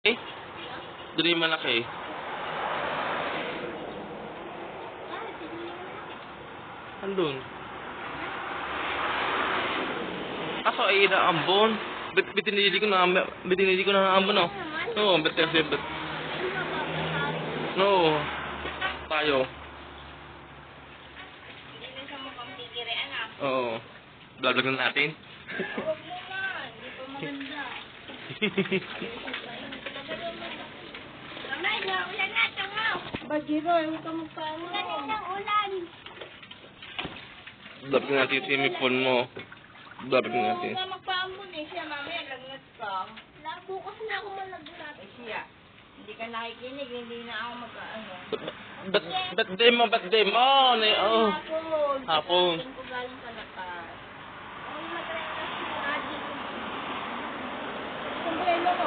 Eh, doon yung malaki. Andun. Ako ay inaambon. Bitinili ko na ambon, no? Oo, bet kasi, bet. No. Tayo. Hindi na siya mukhang tigiri, anak. Oo. Vlog na natin. Huwag mo na. Hindi pa maganda. Mamay, naulan na. Tangaw. Bajiro, huwag ka magpaano. Ulan na ulan. Vlog na natin yung semiphone mo. Vlog na natin. Huwag ka magpaambon eh. Siya, mamaya, lagnat ka. Bukas na ako malagnat. Eh siya, hindi ka nakikinig. Hindi na ako mag-ano. Ba't day mo? Oh. Hapon. Hapon ko galing sa lakas. Ay, mag-request na nga dito. Sombrero ko,